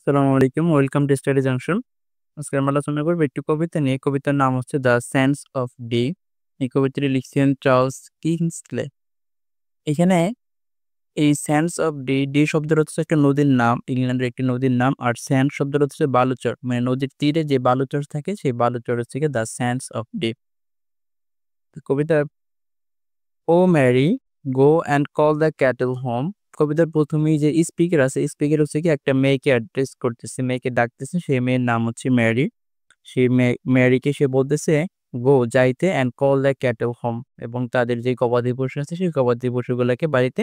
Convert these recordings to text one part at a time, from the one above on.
আসসালামু আলাইকুম। Welcome to study junction. আজকে আমরা আলোচনা করব একটি কবিতা নিয়ে। কবিতার নাম হচ্ছে 'দ্য স্যান্ডস অফ ডে'। এই কবিতাটি লিখছেন চার্লস কিংসলে। এখানে এই 'স্যান্ডস অফ ডে', ডে শব্দটা হচ্ছে একটা নদীর নাম, ইংল্যান্ডের একটি নদীর নাম। আর স্যান্ড শব্দটা হচ্ছে বালুচর। মানে নদীর তীরে যে বালুচর থাকে সেই বালুচর হচ্ছে গিয়ে 'দ্য স্যান্ডস অফ ডে'। কবিতার 'O Mary, go and call the cattle home'. কবিতার ১ম এই যে স্পিকার আছে, স্পিকার হচ্ছে কি একটা মেয়েকে অ্যাড্রেস করতেছে, মেয়েকে ডাকতেছে। সেই মেয়ের নাম হচ্ছে ম্যারি। সেই ম্যারিকে সে বলতেছে গো যাইতে and call the cattle home, এবং তাদের যে গবাদি পশু আছে সেই গবাদি পশুগুলোকে বাড়িতে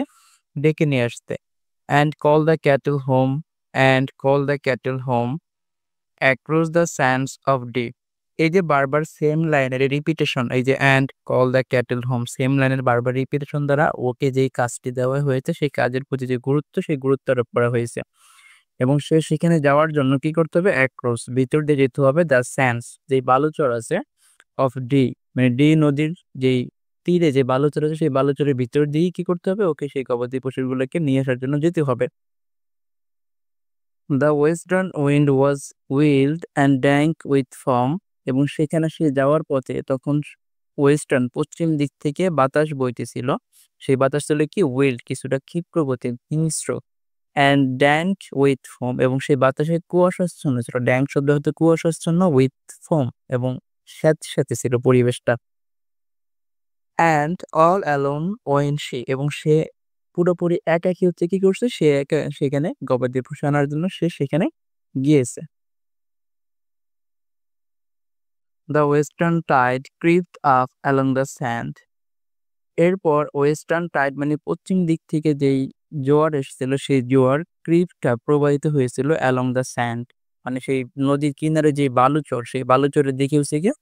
ডেকে নিয়ে আসতে। And call the cattle home, and call the cattle home across the sands of day. এই যে বারবার সেম লাইনের রিপিটেশন, এই যে and call the cattle home, same লাইনের বারবার রিপিটেশন দ্বারা ওকে যেই কাজটি দেওয়া হয়েছে সেই কাজের প্রতি যে গুরুত্ব, সেই গুরুত্ব আরোপ করা হয়েছে। এবং সে সেখানে যাওয়ার জন্য কি করতে হবে? অ্যাক্রস, ভিতর দিয়ে যেতে হবে দ্য স্যান্ডস, যেই বালুচর আছে, অফ ডি, মানে ডি নদীর যেই তীরে যে বালুচর আছে সেই বালুচরের ভিতর দিয়েই কি করতে হবে? ওকে সেই গবাদি পশুগুলোকে নিয়ে আসার জন্য যেতে হবে। The western wind was wild and dank with form. এবং সেখানে সে যাওয়ার পথে তখন ওয়েস্টার্ন, পশ্চিম দিক থেকে বাতাস বইতেছিল। সেই বাতাস ছিল কি? উইল্ড, কিছুটা ক্ষিপ্র গতির, হিংস্র। অ্যান্ড ড্যাঙ্ক উইথ ফোম, এবং সেই বাতাসে কুয়াশাচ্ছন্ন ছিল। ড্যাঙ্ক শব্দ হতে কুয়াশাচ্ছন্ন, উইথ ফোম, এবং স্যাঁতস্যাঁতে ছিল পরিবেশটা। And all alone when she, এবং সে পুরোপুরি একাকী হচ্ছে কি করছে? সে একা সেখানে গবাদি পশু আনার জন্য সে সেখানে গিয়েছে। The western tide crept up along the sand. এরপর ওয়েস্টার্ন টাইড মানে পশ্চিম দিক থেকে যেই জোয়ার এসেছিল সেই জোয়ার ক্রিপটা প্রবাহিত হয়েছিল অ্যালং দ্য স্যান্ড, মানে সেই নদীর কিনারে যে বালুচর, সেই বালুচরের দিকে হচ্ছে গিয়ে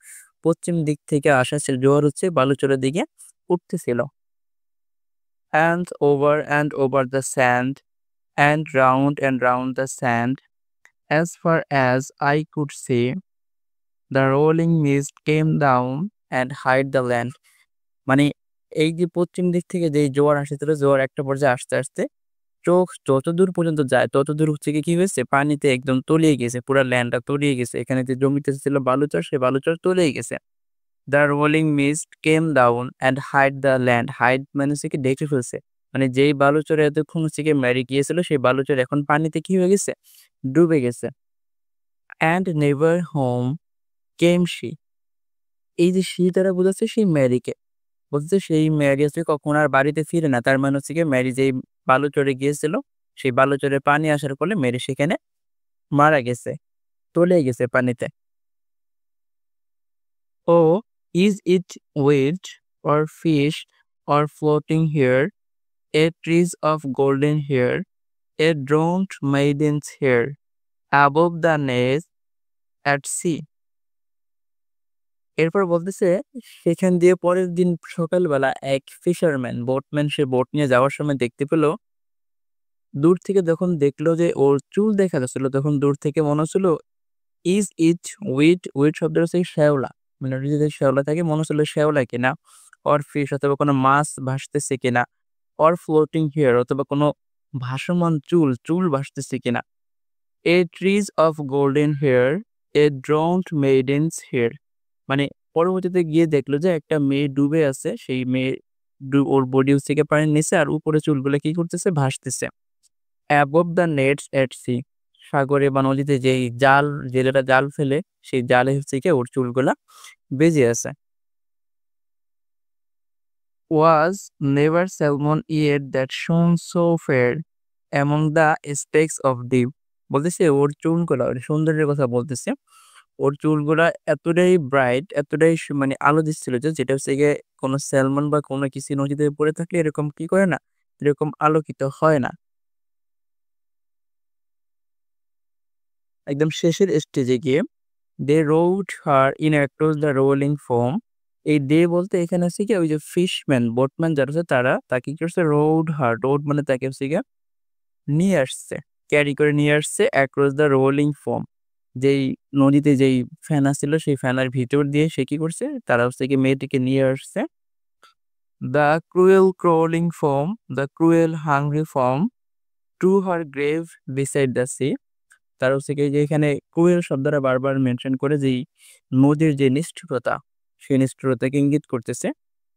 পশ্চিম দিক থেকে আসা সে জোয়ার হচ্ছে বালুচরের দিকে উঠতেছিল। And over the sand and round the sand as far as I could see the rolling mist came down and hide the land. মানে এই যে পশ্চিম দিক থেকে যেই জোয়ার আসতেছিল, জোয়ার একটা পর্যায়ে আসতে আসতে চোখ যতদূর পর্যন্ত যায় ততদূর হচ্ছে কি হয়েছে? পানিতে একদম তলিয়ে গেছে। পুরা ল্যান্ডটা তলিয়ে গেছে। এখানে যে জমিতে ছিল বালুচর, সেই বালুচর তলিয়ে গেছে। The rolling mist came down and hide the land. Hide মানে হচ্ছে কি ঢেকে ফেলছে। মানে যেই বালুচরে এতক্ষণ হচ্ছে গিয়ে মেরে গিয়েছিল সেই বালুচর এখন পানিতে কি হয়ে গেছে? ডুবে গেছে। And never home came she. এই যে শি দ্বারা বোঝাচ্ছে সেই ম্যারিকে। বলছে সেই ম্যারি হচ্ছে কখনো আর বাড়িতে ফিরে না। তার মানে হচ্ছে গিয়ে ম্যারি যেই বালুচরে গিয়েছিল, সেই বালুচরে পানি আসার ফলে ম্যারি সেখানে মারা গেছে, তলিয়ে গেছে পানিতে। O is it weed or fish or floating hair, a tress of golden hair, a drowned maiden's hair, above the nets at sea. এরপর বলতেছে সেখান দিয়ে পরের দিন সকালবেলা এক ফিশারম্যান, বোটম্যান, সে বোট নিয়ে যাওয়ার সময় দেখতে পেল, দূর থেকে যখন দেখলো যে ওর চুল দেখা যাচ্ছিল, তখন দূর থেকে মনে হচ্ছিল ইজ ইট উইড। উইড শব্দের হচ্ছে শ্যাওলা, মানে যদি শ্যাওলা থাকে মনে হচ্ছিল শ্যাওলা কিনা, অর ফিশ অথবা কোনো মাছ ভাসতেছে কিনা, অর ফ্লোটিং হিয়ার অথবা কোনো ভাসমান চুল, চুল ভাসতেছে কিনা। A tress of golden hair, a drowned maiden's hair. মানে পরবর্তীতে গিয়ে দেখলো যে একটা মেয়ে ডুবে আছে, সেই মেয়ে ওর বডি হচ্ছে গিয়ে পানির নিচে, আর উপরে চুলগুলো কি করতেছে? ভাসতেছে। Above the nets at sea, সাগরে বা নদীতে যেই জাল, জেলেরা জাল ফেলে সেই জালে হচ্ছে গিয়ে ওর চুলগুলা বেজে আছে। Was never salmon yet that shone so fair among the specks of deep. বলতেছে ওর চুলগুলা, ওর সৌন্দর্যের কথা বলতেছে। ওর চুলগুলা এতটাই ব্রাইট, এতটাই মানে আলো দিচ্ছিল যে, যেটা হচ্ছে গিয়ে কোনো স্যালমন বা কোনো কিছু নদীতে পড়ে থাকলে এরকম কি করে না? এরকম আলোকিত হয় না। একদম শেষের স্টেজে গিয়ে they rowed her in across the rolling foam. এই ডে বলতে এখানে হচ্ছে গিয়ে ওই যে ফিশম্যান, বোটম্যান যারা আছে তারা তাকে কি করছে? রোড হার, রোড মানে তাকে হচ্ছে গিয়ে নিয়ে আসছে, ক্যারি করে নিয়ে আসছে অ্যাক্রস দ্য রোলিং ফোম। যেই নদীতে যেই ফেনা ছিল সেই ফেনার ভিতর দিয়ে সে কি করছে? তারা হচ্ছে গিয়ে মেয়েটিকে নিয়ে আসছে। The cruel crawling foam, the cruel hungry foam to her grave beside the sea. তারা হচ্ছে গিয়ে যে এখানে ক্রুয়েল শব্দটা বারবার মেনশন করে যে নদীর যে নিষ্ঠুরতা, সেই নিষ্ঠুরতাকে ইঙ্গিত করতেছে।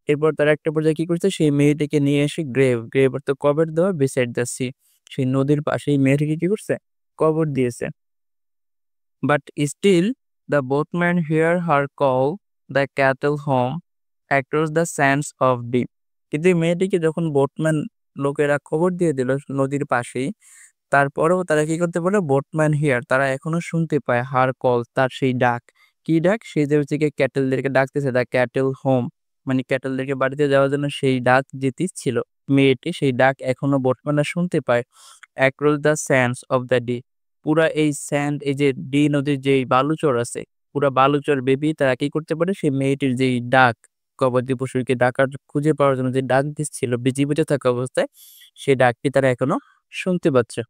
এরপর তারা একটা পর্যায়ে কি করছে? সেই মেয়েটিকে নিয়ে এসে গ্রেভ অর্থাৎ কবর দেওয়া beside the sea, সেই নদীর পাশেই মেয়েটিকে কি করছে? কবর দিয়েছে। But still the boatmen hear her call the cattle home across the sands of deep. কিন্তু এই মেয়েটিকে যখন বোটম্যান লোকেরা খবর দিয়ে দিল নদীর পাশেই, তারপরেও তারা কি করতে পারলো? বোটম্যান হিয়ার, তারা এখনো শুনতে পায় হার কল, তার সেই ডাক। কি ডাক? সে যে হচ্ছে গিয়ে ক্যাটেলদেরকে ডাকতেছে, দ্য ক্যাটেল হোম, মানে ক্যাটেলদেরকে বাড়িতে যাওয়ার জন্য সেই ডাক যে দিচ্ছিল মেয়েটি, সেই ডাক এখনো বোটম্যানরা শুনতে পায়। Across the sands of the D, পুরা এই স্যান্ড, এই যে ডি নদীর যেই বালুচর আছে, পুরা বালুচর বেবি তারা কি করতে পারে? সেই মেয়েটির যেই ডাক, গবাদি পশুকে ডাকার খুঁজে পাওয়ার জন্য যে ডাক দিচ্ছিল জীবিত থাকা অবস্থায়, সেই ডাকটি তারা এখনো শুনতে পাচ্ছে।